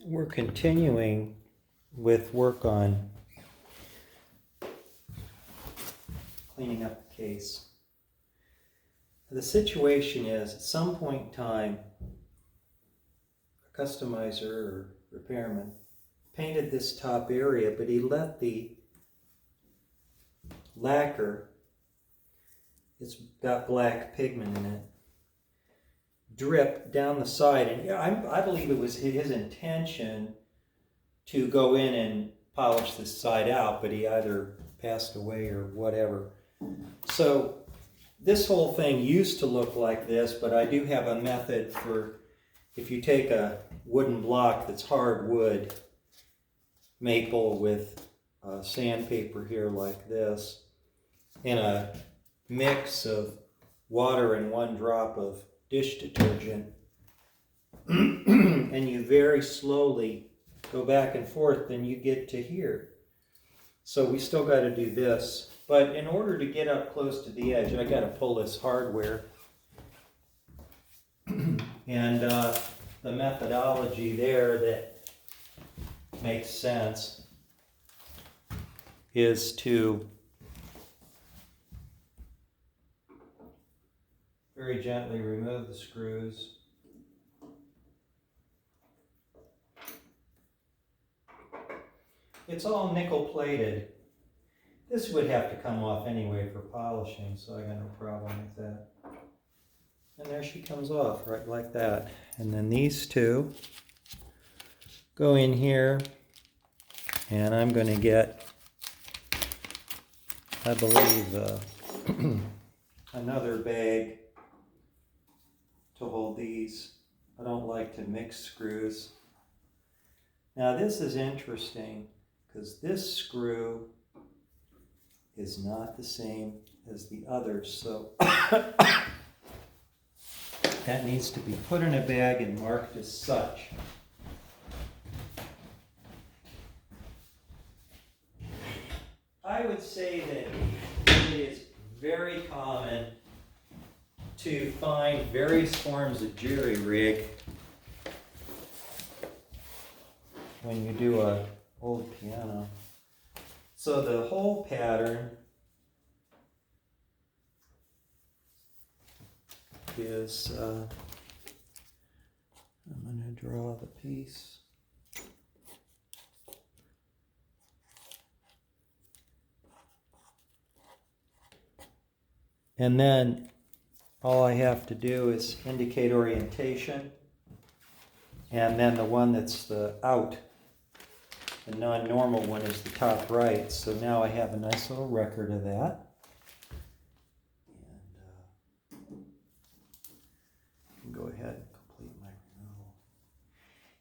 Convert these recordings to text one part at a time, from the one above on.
We're continuing with work on cleaning up the case. The situation is, at some point in time, a customizer or repairman painted this top area, but he let the lacquer, it's got black pigment in it, drip down the side. And I believe it was his intention to go in and polish this side out, but he either passed away or whatever. So this whole thing used to look like this, but I do have a method for, if you take a wooden block that's hardwood, maple with sandpaper here like this, and a mix of water and 1 drop of dish detergent, and you very slowly go back and forth, then you get to here. So we still got to do this, but in order to get up close to the edge, I got to pull this hardware. And the methodology there that makes sense is to very gently remove the screws. It's all nickel plated. This would have to come off anyway for polishing, so I got no problem with that. And there she comes off, right like that. And then these two go in here, and I'm going to get, I believe, another bag to hold these. I don't like to mix screws. Now this is interesting, because this screw is not the same as the others, so that needs to be put in a bag and marked as such. I would say that it is very common to find various forms of jury-rig when you do an old piano. So the whole pattern is, I'm going to draw the piece. And then all I have to do is indicate orientation, and then the one that's the out, the non-normal one, is the top right. So now I have a nice little record of that. And I can go ahead and complete my removal.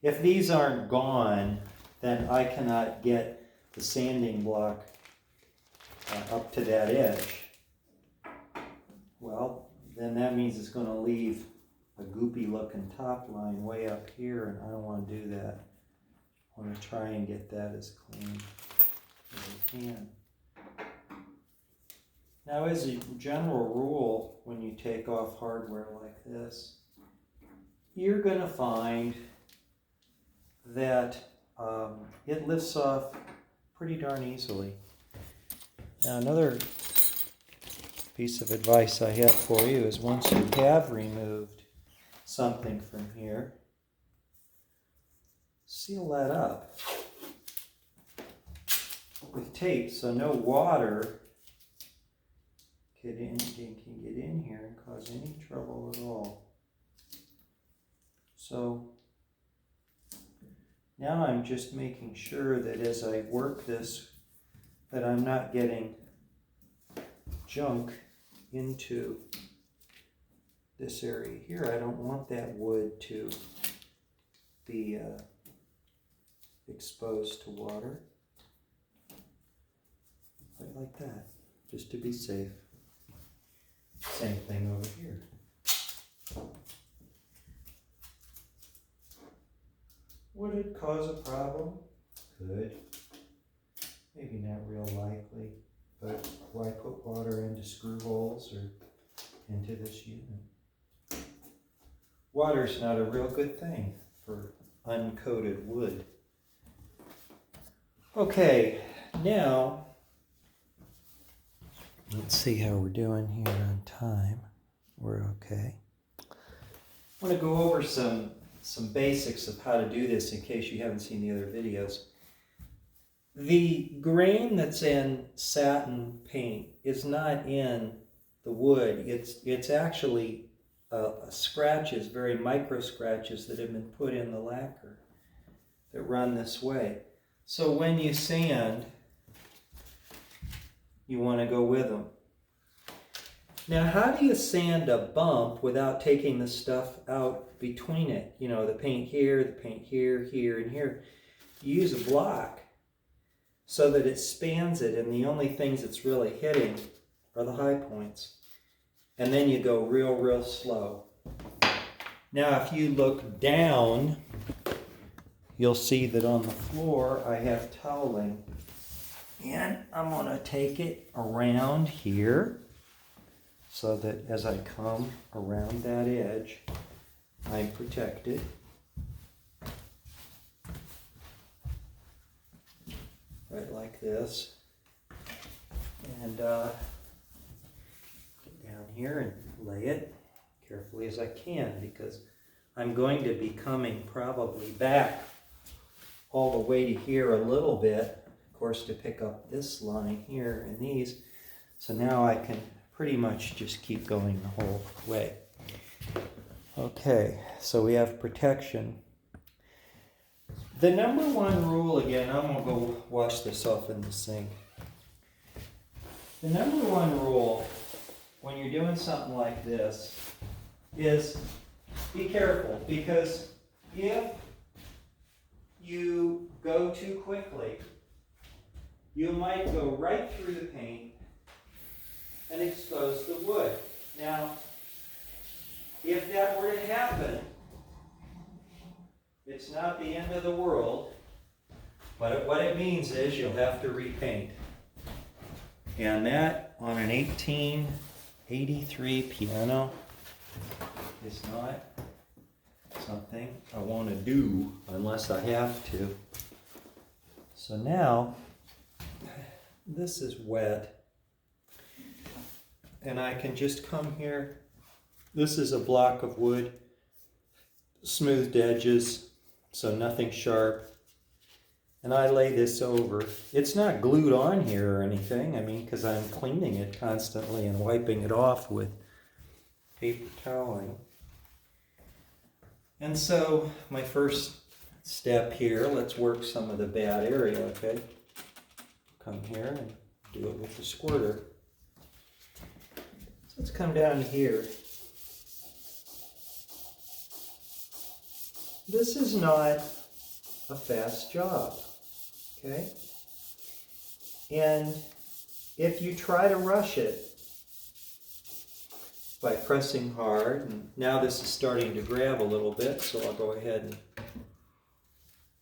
If these aren't gone, then I cannot get the sanding block up to that edge. Well, then that means it's going to leave a goopy looking top line way up here, and I don't want to do that. I want to try and get that as clean as I can. Now, as a general rule, when you take off hardware like this, you're going to find that it lifts off pretty darn easily. Now, another piece of advice I have for you is, once you have removed something from here, seal that up with tape so no water can get in here and cause any trouble at all. So now I'm just making sure that as I work this, that I'm not getting junk into this area here. I don't want that wood to be exposed to water. Right like that, just to be safe. Same thing over here. Would it cause a problem? Could. Maybe not real likely, but why put water into screw holes or into this unit? Water's not a real good thing for uncoated wood. Okay, now let's see how we're doing here on time. We're okay. I want to go over some basics of how to do this in case you haven't seen the other videos. The grain that's in satin paint is not in the wood. It's actually scratches, very micro scratches that have been put in the lacquer that run this way. So when you sand, you want to go with them. Now, how do you sand a bump without taking the stuff out between it? You know, the paint here, here, and here. You use a block so that it spans it, and the only things it's really hitting are the high points. And then you go real, real slow. Now, if you look down, you'll see that on the floor I have toweling. And I'm going to take it around here so that as I come around that edge, I'm protected. Right like this. And get down here and lay it carefully as I can, because I'm going to be coming probably back all the way to here a little bit, of course, to pick up this line here and these. So now I can pretty much just keep going the whole way. Okay, so we have protection. The number one rule, again, I'm going to go wash this off in the sink. The number one rule when you're doing something like this is be careful, because if you go too quickly, you might go right through the paint and expose the wood. Now, if that were to happen, it's not the end of the world, but what it means is you'll have to repaint. And that on an 1883 piano is not something I want to do unless I have to. So now, this is wet, and I can just come here. This is a block of wood, smoothed edges, so nothing sharp. And I lay this over. It's not glued on here or anything, I mean, because I'm cleaning it constantly and wiping it off with paper toweling. And so my first step here, let's work some of the bad area, okay? Come here and do it with the squirter. So let's come down here. This is not a fast job, okay? And if you try to rush it by pressing hard, and now this is starting to grab a little bit, so I'll go ahead and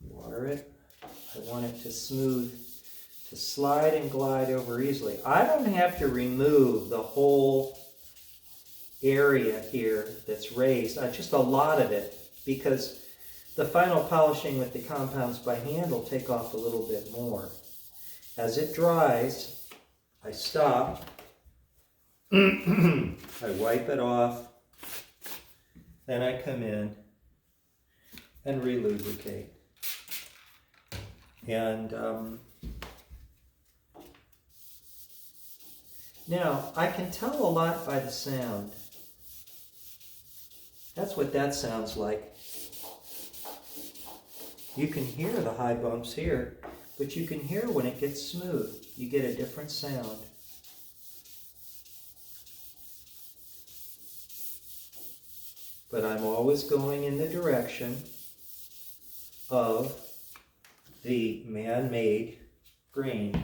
water it. I want it to smooth, to slide and glide over easily. I don't have to remove the whole area here that's raised, just a lot of it, because the final polishing with the compounds by hand will take off a little bit more. As it dries, I stop, I wipe it off, then I come in and relubricate. And now I can tell a lot by the sound. That's what that sounds like. You can hear the high bumps here, but you can hear when it gets smooth. You get a different sound. But I'm always going in the direction of the man-made grain.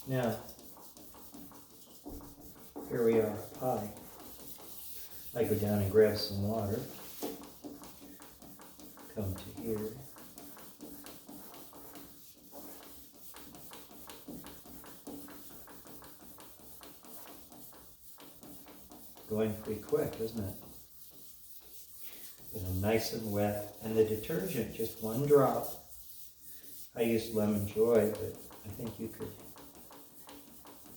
Now, here we are at pie. I go down and grab some water. Come to here. going pretty quick, isn't it? But nice and wet. And the detergent, just one drop. I used Lemon Joy, but I think you could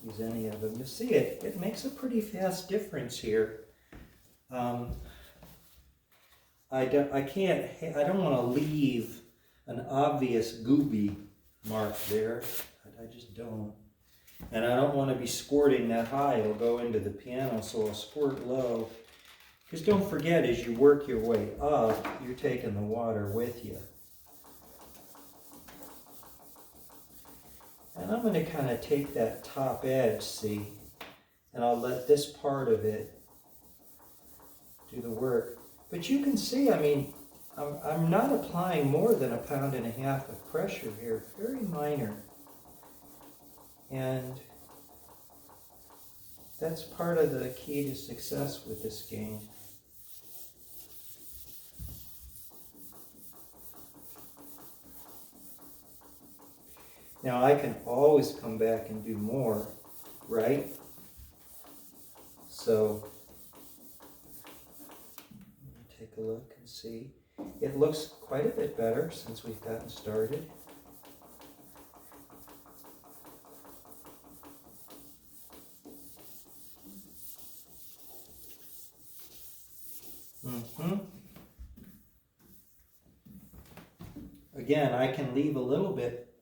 use any of them. You'll see it makes a pretty fast difference here. I don't want to leave an obvious gooby mark there. I just don't. And I don't want to be squirting that high. It'll go into the piano, so I'll squirt low. Because don't forget, as you work your way up, you're taking the water with you. And I'm going to kind of take that top edge, see, and I'll let this part of it do the work. But you can see, I mean, I'm not applying more than 1.5 pounds of pressure here, very minor. And that's part of the key to success with this game. Now I can always come back and do more, right? So, take a look and see. It looks quite a bit better since we've gotten started. Again, I can leave a little bit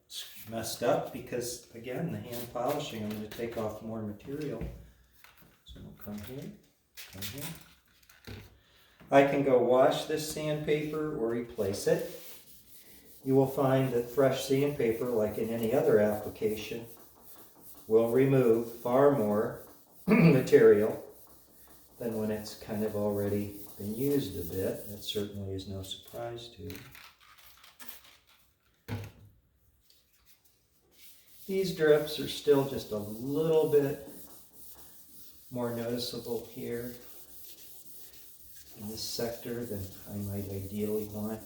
messed up because, again, the hand polishing, I'm going to take off more material. So we'll come here, come here. I can go wash this sandpaper or replace it. You will find that fresh sandpaper, like in any other application, will remove far more material than when it's kind of already been used a bit. That certainly is no surprise to you. These drips are still just a little bit more noticeable here in this sector than I might ideally want.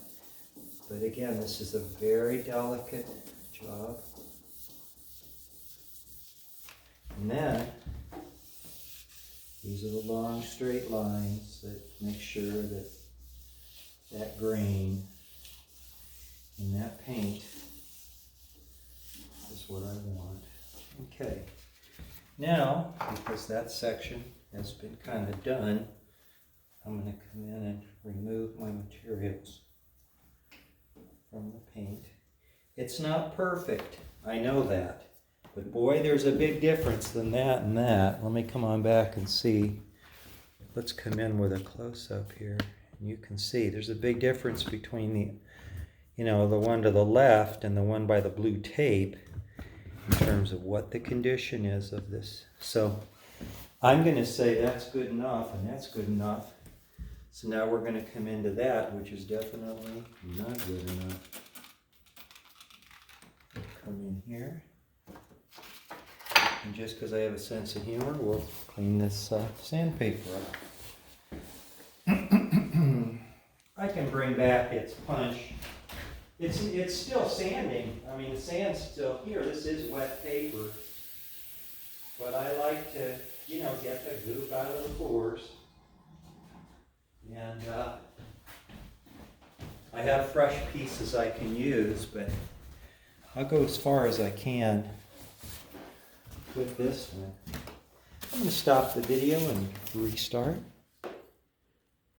But again, this is a very delicate job. And then, these are the long straight lines that make sure that that grain in that paint is what I want. Okay, now, because that section has been kind of done, I'm going to come in and remove my materials from the paint. It's not perfect, I know that. But boy, there's a big difference than that and that. Let me come on back and see. Let's come in with a close-up here. And you can see there's a big difference between the one to the left and the one by the blue tape in terms of what the condition is of this. So I'm going to say that's good enough and that's good enough. So now we're going to come into that, which is definitely not good enough. Come in here. And just because I have a sense of humor, we'll clean this sandpaper up. I can bring back its punch. It's still sanding. I mean, the sand's still here. This is wet paper. But I like to, get the goop out of the pores. And I have fresh pieces I can use, but I'll go as far as I can with this one. I'm going to stop the video and restart.